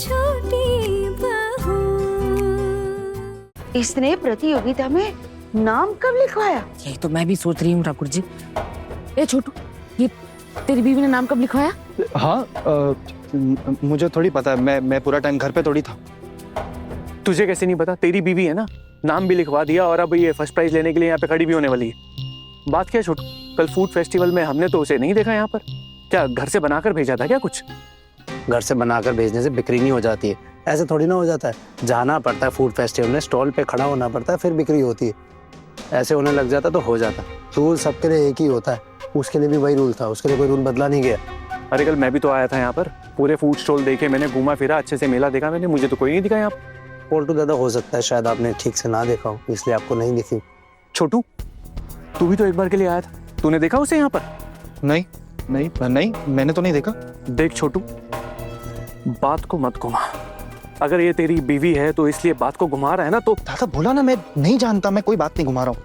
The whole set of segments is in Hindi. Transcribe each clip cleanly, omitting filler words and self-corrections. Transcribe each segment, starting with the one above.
छोटी बहू। इसने प्रतियोगिता में नाम कब लिखवाया? यही तो मैं भी सोच रही हूँ ठाकुर जी। ए छोटू, ये तेरी बीवी ने नाम कब लिखवाया? हाँ, मुझे थोड़ी पता है, मैं पूरा टाइम घर पे थोड़ी था। तुझे कैसे नहीं पता? तेरी बीवी है ना, नाम भी लिखवा दिया और अब ये फर्स्ट प्राइज लेने के लिए यहाँ पे खड़ी भी होने वाली है। बात क्या है छोटू, कल फूड फेस्टिवल में हमने तो उसे नहीं देखा यहाँ पर। क्या घर से बनाकर भेजा था क्या कुछ? घर से बनाकर भेजने से बिक्री नहीं हो जाती है, ऐसे थोड़ी ना हो जाता है। जाना पड़ता है फूड फेस्टिवल में, स्टॉल पे खड़ा होना पड़ता है, फिर बिक्री होती है। ऐसे होने लग जाता तो हो जाता। रूल सबके लिए एक ही होता है, उसके लिए भी वही रूल था, उसके लिए कोई रूल बदला नहीं गया। अरे कल मैं भी तो आया था यहाँ पर, पूरे फूड स्टॉल देखे मैंने, घूमा फिरा, अच्छे से मेला देखा मैंने, मुझे तो कोई नहीं दिखा यहाँ पर। पोल्टू दादा, हो सकता है शायद आपने ठीक से ना देखा हो, इसलिए आपको नहीं दिखी। छोटू, तू भी तो एक बार के लिए आया था, तूने देखा उसे यहाँ पर? नहीं नहीं नहीं, मैंने तो नहीं देखा। देख छोटू, बात को मत घुमा। अगर ये तेरी बीवी है तो इसलिए बात को घुमा रहा है ना, तो दादा बोला ना, मैं नहीं जानता, मैं कोई बात नहीं घुमा रहा हूँ।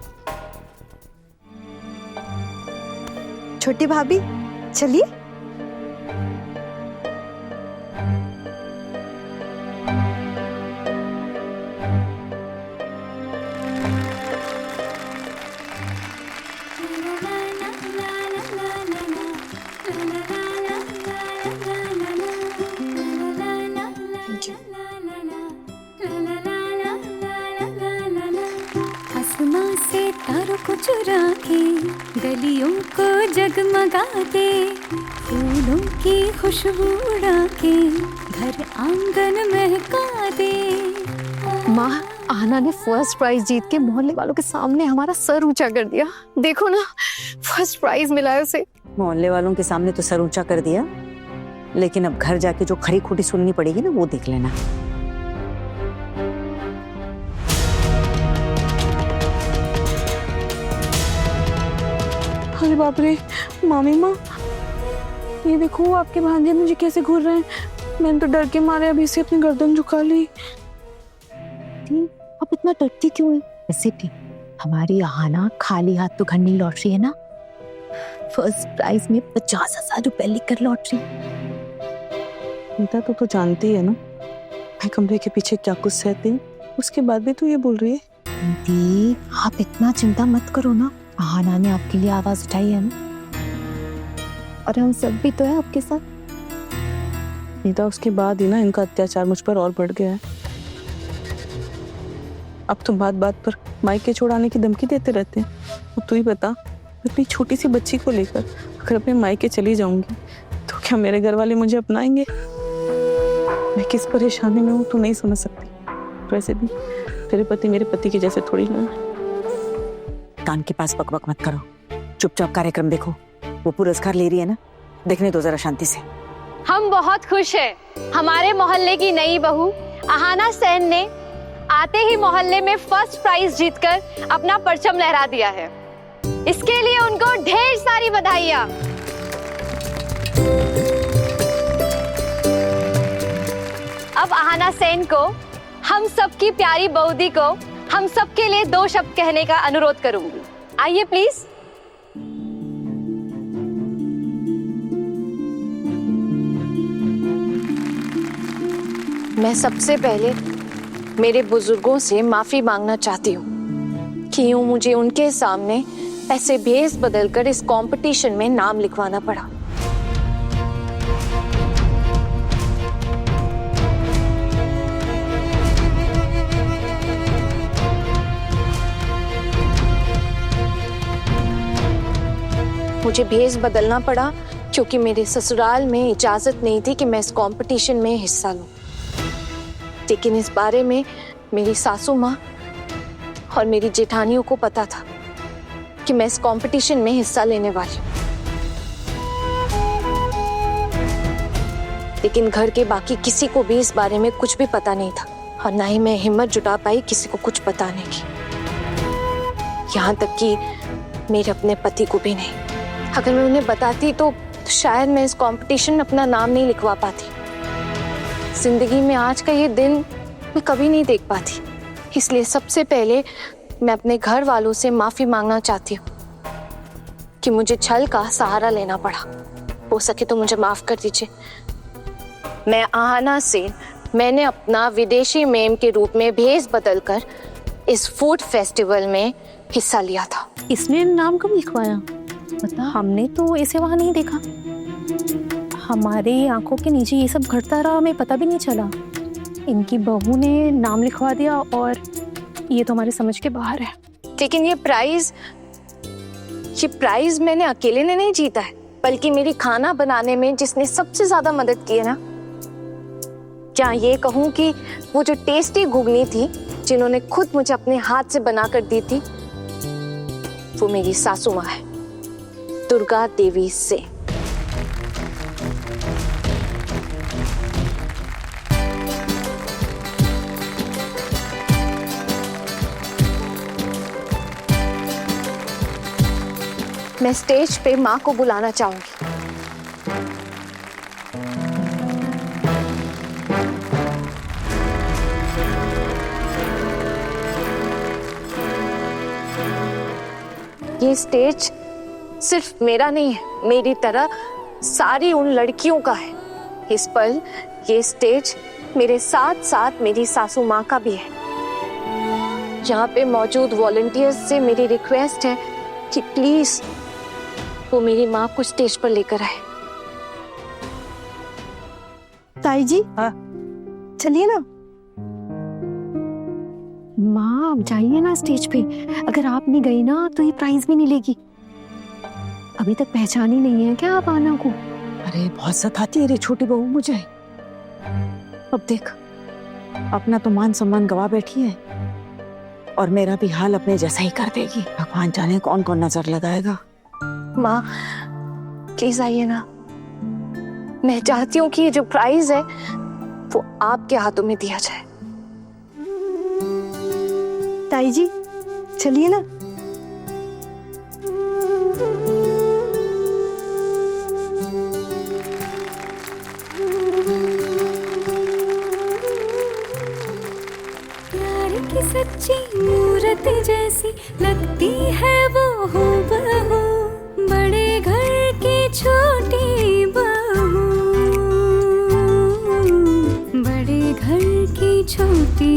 छोटी भाभी चलिए। आसमां से तारों को चुरा के गलियों को जगमगा दे, फूलों की खुशबू उड़ा के घर आंगन महका दे। माँ, आहना ने फर्स्ट प्राइज जीत के मोहल्ले वालों के सामने हमारा सर ऊंचा कर दिया। देखो ना, फर्स्ट प्राइज मिला है उसे। मोहल्ले वालों के सामने तो सर ऊंचा कर दिया, लेकिन अब घर जाके जो खरी खोटी सुननी पड़ेगी ना, वो देख लेना। अरे बाप रे, मामी माँ, ये देखो आपके भांजे मुझे कैसे घूर रहे हैं। मैंने तो डर के मारे अभी से अपनी गर्दन झुका ली। अब इतना डरती क्यों है? वैसे भी हमारी आहना खाली हाथ तो घर नहीं लौट रही है ना। फर्स्ट प्राइज में 50,000 रुपए लेकर लौट रही। नीता तो जानती है ना मैं कमरे के पीछे क्या कुछ सहती हूँ, उसके बाद भी तू ये बोल रही है। दी, आप इतना चिंता मत करो ना, आहना ने आपके लिए आवाज उठाई है ना, और हम सब भी तो है आपके साथ। नीता, उसके बाद ही ना इनका अत्याचार मुझ पर और बढ़ गया है। अब तो बात बात पर मायके छोड़ाने की धमकी देते रहते हैं। अब तू ही बता, मैं अपनी छोटी सी बच्ची को लेकर अगर अपने मायके चली जाऊंगी तो क्या मेरे घर वाले मुझे अपनाएंगे? मैं किस परेशानी में हूँ तू नहीं समझ सकती। वैसे भी तेरे पति मेरे पति के जैसे थोड़ी ना है। कान के पास बकबक मत करो, चुपचाप कार्यक्रम देखो। वो पुरस्कार ले रही है ना, देखने दो जरा शांति से। हम बहुत खुश हैं। हमारे मोहल्ले की नई बहू आहना सेन ने आते ही मोहल्ले में फर्स्ट प्राइज जीतकर अपना परचम लहरा दिया है। इसके लिए उनको ढेर सारी बधाइयां। अब आहना सेन को, हम सबकी प्यारी बहूदी को, हम सबके लिए 2 शब्द कहने का अनुरोध करूंगी। आइए प्लीज। मैं सबसे पहले मेरे बुजुर्गों से माफी मांगना चाहती हूँ कि यूं मुझे उनके सामने ऐसे भेस बदलकर इस कंपटीशन में नाम लिखवाना पड़ा। मुझे भेस बदलना पड़ा क्योंकि मेरे ससुराल में इजाजत नहीं थी कि मैं इस कंपटीशन में हिस्सा लूं। लेकिन इस बारे में मेरी सासू माँ और मेरी जेठानियों को पता था कि मैं इस कंपटीशन में हिस्सा लेने वाली हूँ। लेकिन घर के बाकी किसी को भी इस बारे में कुछ भी पता नहीं था, और ना ही मैं हिम्मत जुटा पाई किसी को कुछ बताने की, यहाँ तक कि मेरे अपने पति को भी नहीं। अगर मैं उन्हें बताती तो शायद मैं इस कंपटीशन में अपना नाम नहीं लिखवा पाती। जिंदगी में आज का ये दिन मैं कभी नहीं देख पाती। इसलिए सबसे पहले मैं अपने घर वालों से माफी मांगना चाहती हूँ कि मुझे छल का सहारा लेना पड़ा। हो सके तो मुझे माफ कर दीजिए। मैं आहना सेन मैंने अपना विदेशी मेम के रूप में भेष बदलकर इस फूड फेस्टिवल में हिस्सा लिया था। इसने नाम कब लिखवाया? पता, हमने तो इसे वहां नहीं देखा। हमारी आंखों के नीचे ये सब घटता रहा, हमें पता भी नहीं चला। इनकी बहू ने नाम लिखवा दिया और ये तो हमारे समझ के बाहर है। लेकिन ये प्राइज मैंने अकेले ने नहीं जीता है, बल्कि मेरी खाना बनाने में जिसने सबसे ज्यादा मदद की है ना, क्या ये कहूँ कि वो जो टेस्टी घुगनी थी जिन्होंने खुद मुझे अपने हाथ से बनाकर दी थी, वो मेरी सासू माँ है, दुर्गा देवी से। मैं स्टेज पे माँ को बुलाना चाहूंगी। ये स्टेज सिर्फ मेरा नहीं है, मेरी तरह सारी उन लड़कियों का है। इस पल ये स्टेज मेरे साथ साथ मेरी सासू माँ का भी है। यहाँ पे मौजूद वॉलंटियर्स से मेरी रिक्वेस्ट है कि प्लीज वो मेरी माँ को स्टेज पर लेकर आए। ताई जी, चलिए ना। माँ आप जाइए ना स्टेज पे। अगर आप नहीं गई ना तो ये प्राइज भी नहीं लेगी। अभी तक पहचान ही नहीं है क्या आप आना को? अरे बहुत सताती है रे छोटी बहू मुझे। अब देख, अपना तो मान सम्मान गवा बैठी है और मेरा भी हाल अपने जैसा ही कर देगी। भगवान जाने कौन कौन नजर लगाएगा। माँ प्लीज आइए ना। मैं चाहती हूँ कि ये जो प्राइज है वो आपके हाथों में दिया जाए। ताई जी चलिए ना। प्यार की सच्ची मूरत जैसी लगती है वो हूबहू, बड़े घर की छोटी बहू, बड़े घर की छोटी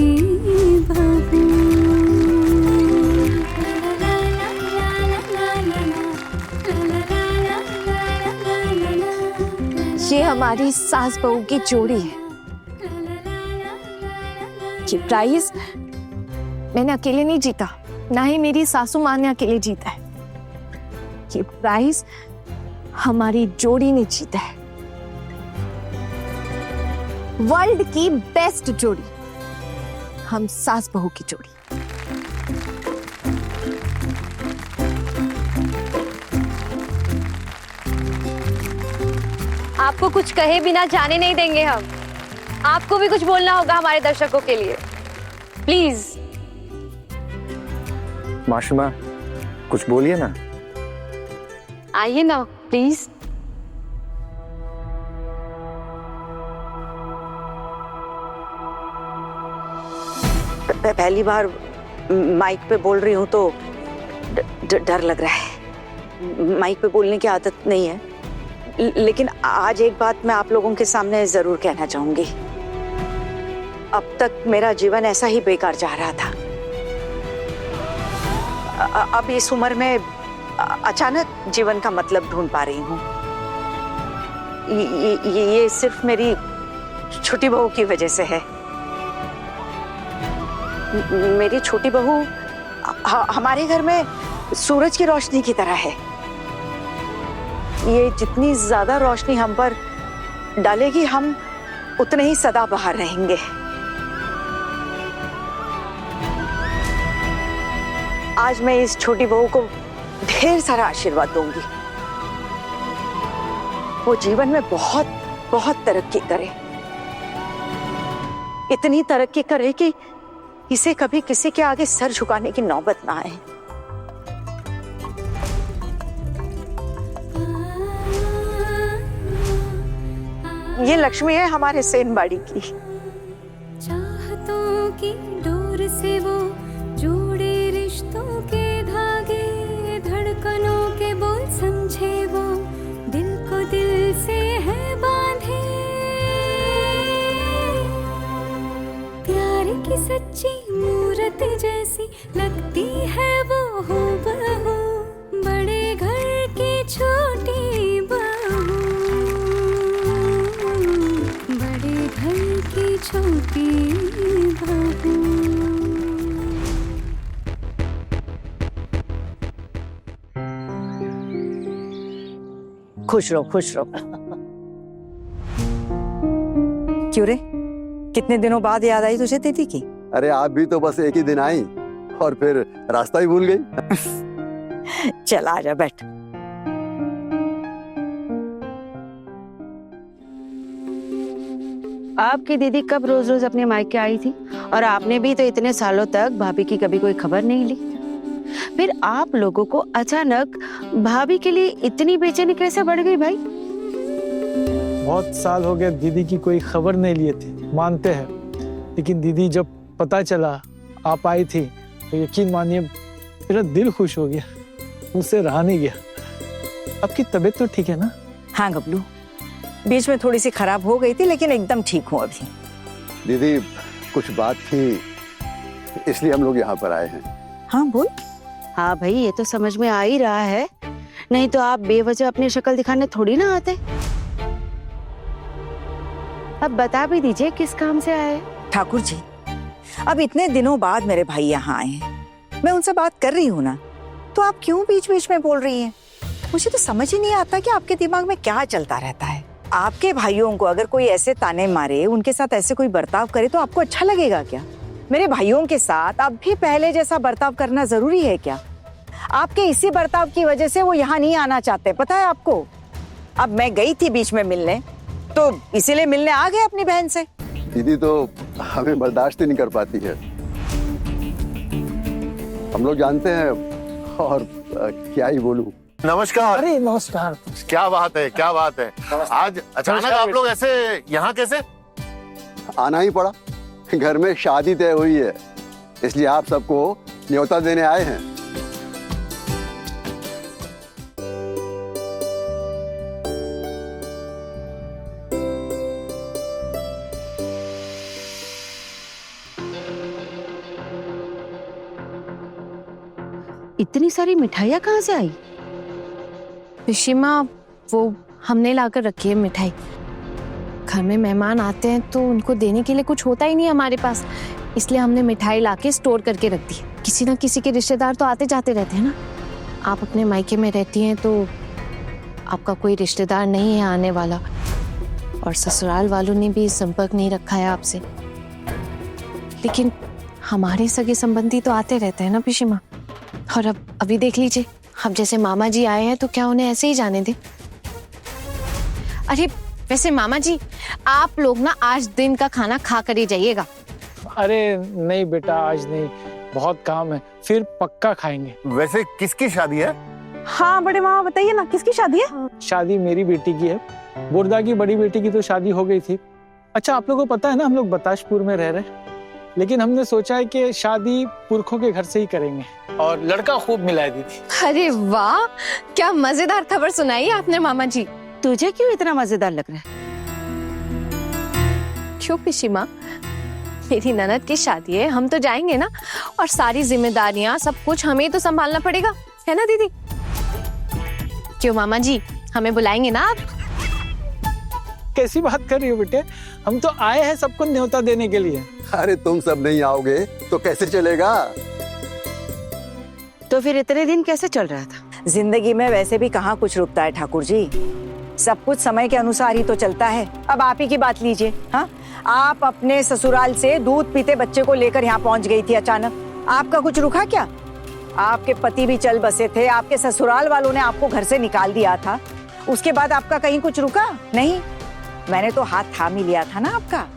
बहू। ये हमारी सास बहू की जोड़ी है। ये प्राइज मैंने अकेले नहीं जीता, ना ही मेरी सासू माँ ने अकेले जीता है। ये प्राइज हमारी जोड़ी ने जीता है, वर्ल्ड की बेस्ट जोड़ी, हम सास बहू की जोड़ी। आपको कुछ कहे बिना जाने नहीं देंगे हम। आपको भी कुछ बोलना होगा हमारे दर्शकों के लिए, प्लीज। माशिमा कुछ बोलिए ना। आइए ना प्लीज। पहली बार माइक पे बोल रही हूँ तो डर लग रहा है। माइक पे बोलने की आदत नहीं है, लेकिन आज एक बात मैं आप लोगों के सामने जरूर कहना चाहूंगी। अब तक मेरा जीवन ऐसा ही बेकार जा रहा था। अब इस उम्र में अचानक जीवन का मतलब ढूंढ पा रही हूँ। ये सिर्फ मेरी छोटी बहू की वजह से है। मेरी छोटी बहू हमारे घर में सूरज की रोशनी की तरह है। ये जितनी ज्यादा रोशनी हम पर डालेगी, हम उतने ही सदा बाहर रहेंगे। आज मैं इस छोटी बहू को ढेर सारा आशीर्वाद दूंगी। वो जीवन में बहुत बहुत तरक्की करे, इतनी तरक्की करे कि इसे कभी किसी के आगे सर झुकाने की नौबत ना आए। ये लक्ष्मी है हमारे सेनबाड़ी की। चाहतों की डोर से वो जोड़े रिश्तों के धागे, धड़कनों के बोल समझे वो, दिल को दिल से है बांधे। सच्ची मूरत जैसी लगती है वो हूबहू, बड़े घर की छोटी बहू, बड़े घर की छोटी बहू। खुश रहो, खुश रहो। क्यों रे, कितने दिनों बाद याद आई तुझे दीदी की? अरे आप भी तो बस एक ही दिन आई और फिर रास्ता ही भूल गई। चल आजा बैठ। आपकी दीदी कब रोज रोज अपने मायके आई थी, और आपने भी तो इतने सालों तक भाभी की कभी कोई खबर नहीं ली। फिर आप लोगों को अचानक भाभी के लिए इतनी बेचैनी कैसे बढ़ गई भाई? बहुत साल हो गए दीदी की कोई खबर नहीं लिए थे, मानते हैं, लेकिन दीदी जब पता चला आप आई थी तो यकीन मानिए मेरा दिल खुश हो गया, मुझसे रहा नहीं गया। आपकी तबीयत तो ठीक है ना? हाँ गबलू, बीच में थोड़ी सी खराब हो गई थी लेकिन एकदम ठीक हूँ अभी। दीदी कुछ बात थी इसलिए हम लोग यहाँ पर आए हैं। हाँ बोल। हाँ भाई, ये तो समझ में आ ही रहा है, नहीं तो आप बेवजह अपनी शक्ल दिखाने थोड़ी ना आते। अब बता भी दीजिए किस काम से आए? ठाकुर जी, अब इतने दिनों बाद मेरे भाई यहाँ आए हैं, मैं उनसे बात कर रही हूँ ना, तो आप क्यों बीच बीच में बोल रही हैं? मुझे तो समझ ही नहीं आता कि आपके दिमाग में क्या चलता रहता है। आपके भाइयों को अगर कोई ऐसे ताने मारे, उनके साथ ऐसे कोई बर्ताव करे तो आपको अच्छा लगेगा क्या? मेरे भाइयों के साथ अब भी पहले जैसा बर्ताव करना जरूरी है क्या? आपके इसी बर्ताव की वजह से वो यहाँ नहीं आना चाहते, पता है आपको? अब मैं गई थी बीच में मिलने, तो इसीलिए मिलने आ गए अपनी बहन से। दीदी तो हमें बर्दाश्त ही नहीं कर पाती है, हम लोग जानते हैं, और क्या ही बोलूं। नमस्कार। अरे नमस्कार। क्या बात है, क्या बात है, आज अचानक आप लोग ऐसे यहाँ कैसे? आना ही पड़ा, घर में शादी तय हुई है, इसलिए आप सबको न्योता देने आए हैं। इतनी सारी मिठाइयाँ कहाँ से आई? पिशिमा, वो हमने लाकर रखी है मिठाई। घर में मेहमान आते हैं तो उनको देने के लिए कुछ होता ही नहीं हमारे पास, इसलिए हमने मिठाई लाके स्टोर करके रख दी। किसी ना किसी के रिश्तेदार तो आते जाते रहते हैं ना। आप अपने मायके में रहती हैं तो आपका कोई रिश्तेदार नहीं है आने वाला, और ससुराल वालों ने भी संपर्क नहीं रखा है आपसे, लेकिन हमारे सगे संबंधी तो आते रहते हैं ना पिशिमा। और अब अभी देख लीजिए, अब जैसे मामा जी आए हैं तो क्या उन्हें ऐसे ही जाने दें? अरे वैसे मामा जी, आप लोग ना आज दिन का खाना खा कर ही जाइएगा। अरे नहीं बेटा, आज नहीं, बहुत काम है, फिर पक्का खाएंगे। वैसे किसकी शादी है? हाँ बड़े मामा बताइए ना, किसकी शादी है? शादी मेरी बेटी की है, बुर्दा की बड़ी बेटी की तो शादी हो गई थी। अच्छा, आप लोगों को पता है ना, हम लोग बताशपुर में रह रहे हैं, लेकिन हमने सोचा है कि शादी पुरखों के घर से ही करेंगे, और लड़का खूब मिलाई दी थी। अरे वाह, क्या मजेदार खबर सुनाई आपने मामा जी। तुझे क्यों इतना मजेदार लग रहा है? क्यों पिशिमा, मेरी ननद की शादी है, हम तो जाएंगे ना, और सारी जिम्मेदारियां सब कुछ हमें ही तो संभालना पड़ेगा, है ना दीदी? क्यों मामा जी, हमें बुलाएंगे ना आप? कैसी बात कर रही हो बेटे, हम तो आए हैं सबको न्योता देने के लिए। अरे तुम सब नहीं आओगे तो कैसे चलेगा? तो फिर इतने दिन कैसे चल रहा था? जिंदगी में वैसे भी कहाँ कुछ रुकता है ठाकुर जी, सब कुछ समय के अनुसार ही तो चलता है। अब आप ही की बात लीजिए। हाँ, आप अपने ससुराल से दूध पीते बच्चे को लेकर यहाँ पहुँच गई थी अचानक, आपका कुछ रुका क्या? आपके पति भी चल बसे थे, आपके ससुराल वालों ने आपको घर से निकाल दिया था, उसके बाद आपका कहीं कुछ रुका नहीं? मैंने तो हाथ थाम ही लिया था ना आपका,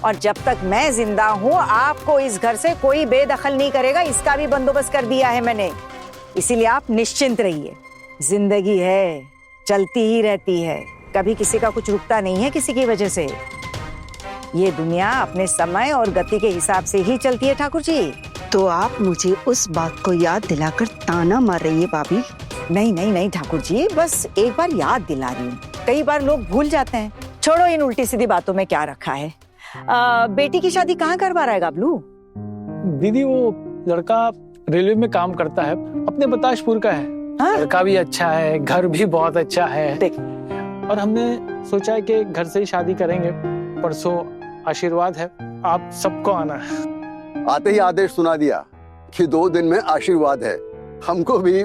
और जब तक मैं जिंदा हूँ आपको इस घर से कोई बेदखल नहीं करेगा, इसका भी बंदोबस्त कर दिया है मैंने। इसीलिए आप निश्चिंत रहिए, जिंदगी है, चलती ही रहती है, कभी किसी का कुछ रुकता नहीं है किसी की वजह से। ये दुनिया अपने समय और गति के हिसाब से ही चलती है ठाकुर जी। तो आप मुझे उस बात को याद दिलाकर ताना मार रही है भाभी? नहीं नहीं नहीं ठाकुर जी, बस एक बार याद दिला रही हूँ, कई बार लोग भूल जाते हैं। छोड़ो इन उल्टी सीधी बातों में क्या रखा है। बेटी की शादी कहाँ करवा रहा है गबलू? दीदी वो लड़का रेलवे में काम करता है, अपने बताशपुर का है। लड़का भी अच्छा है, घर भी बहुत अच्छा है। देख। और हमने सोचा है कि घर से ही शादी करेंगे। परसों आशीर्वाद है, आप सबको आना है। आते ही आदेश सुना दिया कि 2 दिन में आशीर्वाद है। हमको भी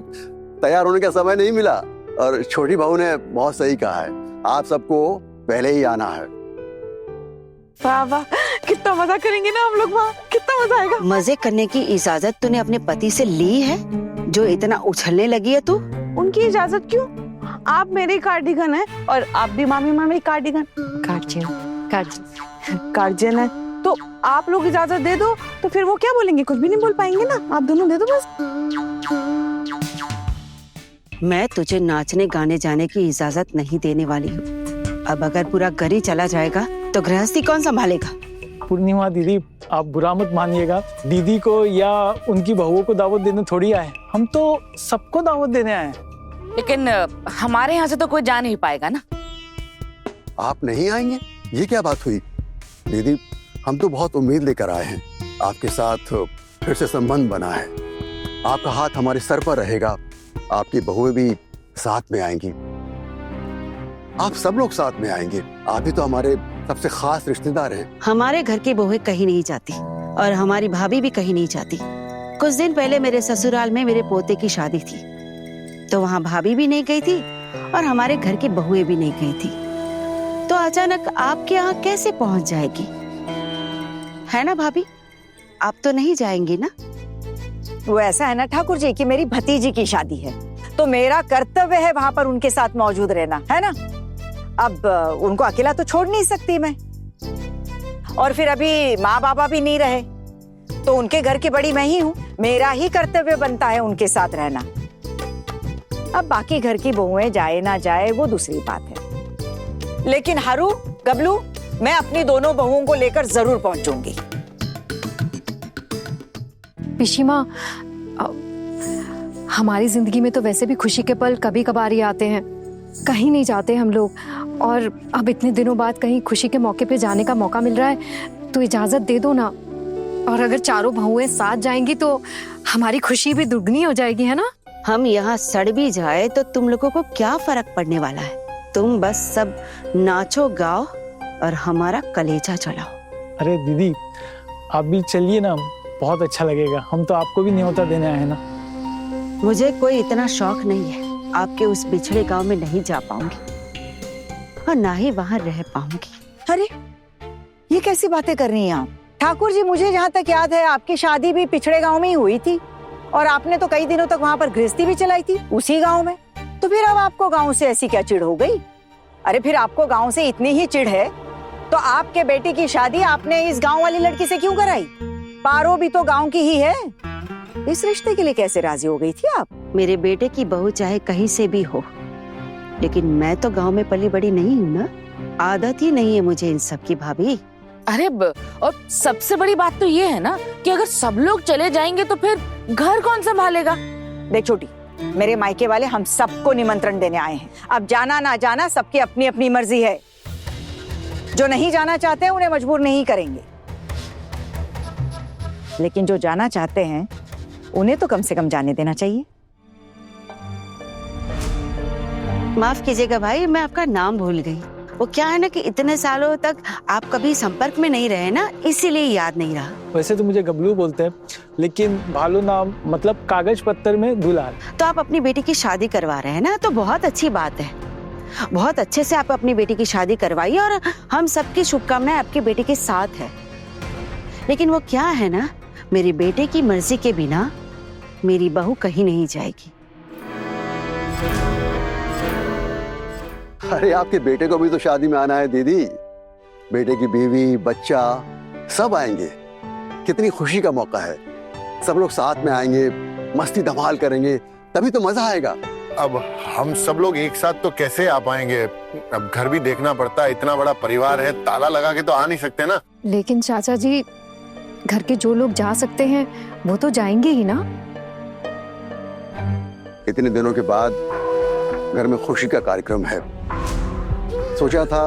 तैयार होने का समय नहीं मिला और छोटी बहू ने बहुत सही कहा है, आप सबको पहले ही आना है। वाह वाह, कितना मजा करेंगे ना हम लोग वहाँ, कितना मजा आएगा। मजे करने की इजाजत तूने अपने पति से ली है, जो इतना उछलने लगी है तू? उनकी इजाजत क्यों? आप मेरे कार्डिगन है और आप भी मामी मामी कार्डिगन। गार्जियन है तो आप लोग इजाजत दे दो, तो फिर वो क्या बोलेंगे? कुछ भी नहीं बोल पाएंगे ना। आप दोनों दे दो बस। मैं तुझे नाचने गाने जाने की इजाजत नहीं देने वाली हूँ। अब अगर पूरा घर ही चला जाएगा तो गृहस्थी कौन संभालेगा? पूर्णिमा दीदी, आप बुरा मत मानिएगा। दीदी को या उनकी बहुओं को दावत देने थोड़ी आए, हम तो सबको दावत देने आए। लेकिन हमारे यहाँ से तो कोई जा नहीं पाएगा ना। आप नहीं आएंगे? ये क्या बात हुई दीदी? हम तो बहुत उम्मीद लेकर आए हैं, आपके साथ फिर से संबंध बना है। आपका हाथ हमारे सर पर रहेगा, आपकी बहुएं भी साथ में आएंगी, आप सब लोग साथ में आएंगे। आप ही तो हमारे सबसे खास रिश्तेदार हैं। हमारे घर की बहुएं कहीं नहीं जाती और हमारी भाभी भी कहीं नहीं जाती। कुछ दिन पहले मेरे ससुराल में मेरे पोते की शादी थी, तो वहाँ भाभी भी नहीं गई थी और हमारे घर की बहुएं भी नहीं गई थी। तो अचानक आपके यहाँ कैसे पहुंच जाएगी? है ना भाभी? आप तो नहीं जाएंगी ना? वो ऐसा है ना ठाकुर जी कि मेरी भतीजी की शादी है, तो मेरा कर्तव्य है वहां पर उनके साथ मौजूद रहना, है ना। अब उनको अकेला तो छोड़ नहीं सकती मैं, और फिर अभी माँ बाबा भी नहीं रहे, तो उनके घर की बड़ी मैं ही हूँ, मेरा ही कर्तव्य बनता है उनके साथ रहना। अब बाकी घर की बहुएं जाए ना जाए वो दूसरी बात है, लेकिन हरू गबलू मैं अपनी दोनों बहुओं को लेकर जरूर पहुंचूंगी। पिशीमा, हमारी जिंदगी में तो वैसे भी खुशी के पल कभी कभार ही आते हैं, कहीं नहीं जाते हम लोग, और अब इतने दिनों बाद कहीं खुशी के मौके पे जाने का मौका मिल रहा है, तो इजाजत दे दो ना। और अगर चारों बहुएं साथ जाएंगी तो हमारी खुशी भी दुगनी हो जाएगी, है ना। हम यहाँ सड़ भी जाए तो तुम लोगों को क्या फर्क पड़ने वाला है? तुम बस सब नाचो गाओ और हमारा कलेजा चलाओ। अरे दीदी, आप भी चलिए ना, बहुत अच्छा लगेगा। हम तो आपको भी न्योता देने आए हैं ना। मुझे कोई इतना शौक नहीं है, आपके उस बिछड़े गांव में नहीं जा पाऊंगी और ना ही वहां रह पाऊंगी। अरे ये कैसी बातें कर रही हैं आप? ठाकुर जी, मुझे जहाँ तक याद है आपकी शादी भी पिछड़े गांव में ही हुई थी, और आपने तो कई दिनों तक वहां पर गृहस्थी भी चलाई थी उसी गांव में। तो फिर अब आपको गांव से ऐसी क्या चिढ़ हो गई? अरे फिर आपको गांव से इतनी ही चिढ़ है तो आपके बेटे की शादी आपने इस गांव वाली लड़की से क्यों कराई? पारो भी तो गांव की ही है। इस रिश्ते के लिए कैसे राजी हो गई थी आप? मेरे बेटे की बहू चाहे कहीं से भी हो, लेकिन मैं तो गांव में पली बड़ी नहीं हूँ ना। आदत ही नहीं है मुझे इन सब की भाभी। अरे और सबसे बड़ी बात तो ये है ना कि अगर सब लोग चले जाएंगे तो फिर घर कौन संभालेगा? देख छोटी, मेरे मायके वाले हम सबको निमंत्रण देने आए हैं। अब जाना ना जाना सबकी अपनी अपनी मर्जी है। जो नहीं जाना चाहते हैं उन्हें मजबूर नहीं करेंगे, लेकिन जो जाना चाहते हैं उन्हें तो कम से कम जाने देना चाहिए। माफ कीजिएगा भाई, मैं आपका नाम भूल गई। वो क्या है ना कि इतने सालों तक आप कभी संपर्क में नहीं रहे ना, इसीलिए याद नहीं रहा। वैसे तो मुझे गबलू बोलते हैं, लेकिन भालू नाम मतलब कागज पत्तर में दुलाल। तो आप अपनी बेटी की शादी करवा रहे हैं ना, तो बहुत अच्छी बात है। बहुत अच्छे से आप अपनी बेटी की शादी करवाइए और हम सबकी शुभकामनाएं आपकी बेटी के साथ है। लेकिन वो क्या है ना, मेरे बेटे की मर्जी के बिना मेरी बहू कहीं नहीं जाएगी। अरे आपके बेटे को भी तो शादी में आना है दीदी। बेटे की बीवी बच्चा सब आएंगे, कितनी खुशी का मौका है। सब लोग साथ में आएंगे, मस्ती धमाल करेंगे, तभी तो मजा आएगा। अब हम सब लोग एक साथ तो कैसे आ पाएंगे? अब घर भी देखना पड़ता है, इतना बड़ा परिवार है, ताला लगा के तो आ नहीं सकते ना। लेकिन चाचा जी, घर के जो लोग जा सकते हैं वो तो जाएंगे ही ना। इतने दिनों के बाद घर में खुशी का कार्यक्रम है। सोचा था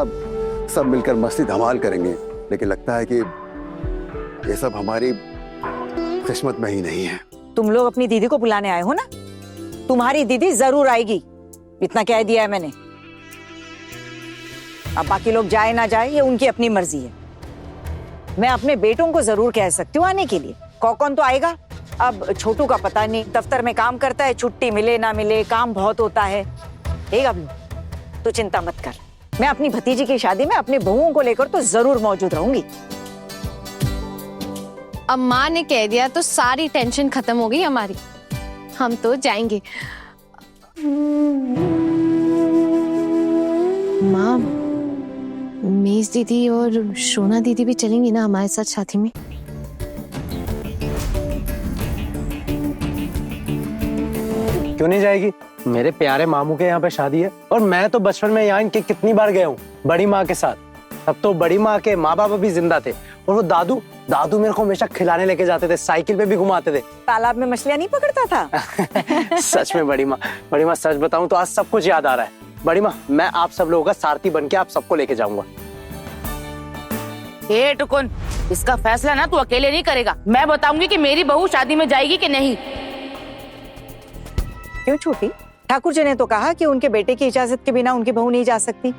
सब मिलकर मस्ती धमाल करेंगे, लेकिन लगता है कि ये सब हमारी किस्मत में ही नहीं है। तुम लोग अपनी दीदी को बुलाने आए हो ना, तुम्हारी दीदी जरूर आएगी, इतना कह दिया है मैंने। अब बाकी लोग जाए ना जाए ये उनकी अपनी मर्जी है। मैं अपने बेटों को जरूर कह सकती हूँ आने के लिए। कौन तो आएगा। अब छोटू का पता नहीं, दफ्तर में काम करता है, छुट्टी मिले ना मिले, काम बहुत होता है। एक अब तू चिंता मत कर, मैं अपनी भतीजी की शादी में अपने बहुओं को लेकर तो जरूर मौजूद रहूंगी। अब माँ ने कह दिया तो सारी टेंशन खत्म हो गई हमारी। हम तो जाएंगे। माँ, मेज दीदी और शोना दीदी भी चलेंगी ना हमारे साथ शादी में? क्यों नहीं जाएगी? मेरे प्यारे मामू के यहाँ पे शादी है और मैं तो बचपन में यहाँ इनके कितनी बार गया हूँ बड़ी माँ के साथ। तब तो बड़ी माँ के माँ बाप भी जिंदा थे और वो दादू मेरे को हमेशा खिलाने लेके जाते थे, साइकिल पे भी घुमाते थे। तालाब में मछलियां नहीं पकड़ता था? सच में बड़ी माँ सच बताऊं तो आज सब कुछ याद आ रहा है। बड़ी माँ, मैं आप सब लोगों का सारथी बन के आप सबको लेके जाऊंगा। ए टुकुन, इसका फैसला ना तू अकेले नहीं करेगा। मैं बताऊंगी कि मेरी बहू शादी में जाएगी कि नहीं। क्यों छोटी? ठाकुर जी ने तो कहा कि उनके बेटे की इजाजत के बिना उनकी बहू नहीं जा सकती।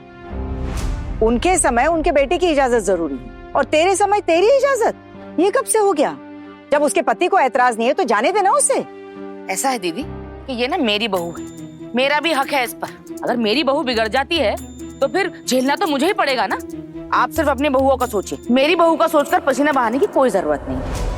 उनके समय उनके बेटे की इजाजत जरूरी है और तेरे समय तेरी इजाजत। ये कब से हो गया? जब उसके पति को एतराज नहीं है तो जाने देना उसे। ऐसा है दीदी कि ये ना मेरी बहू है, मेरा भी हक है इस पर। अगर मेरी बहू बिगड़ जाती है तो फिर झेलना तो मुझे ही पड़ेगा ना। आप सिर्फ अपनी बहुओं का सोचिए, मेरी बहू का सोचकर पसीना बहाने की कोई जरूरत नहीं।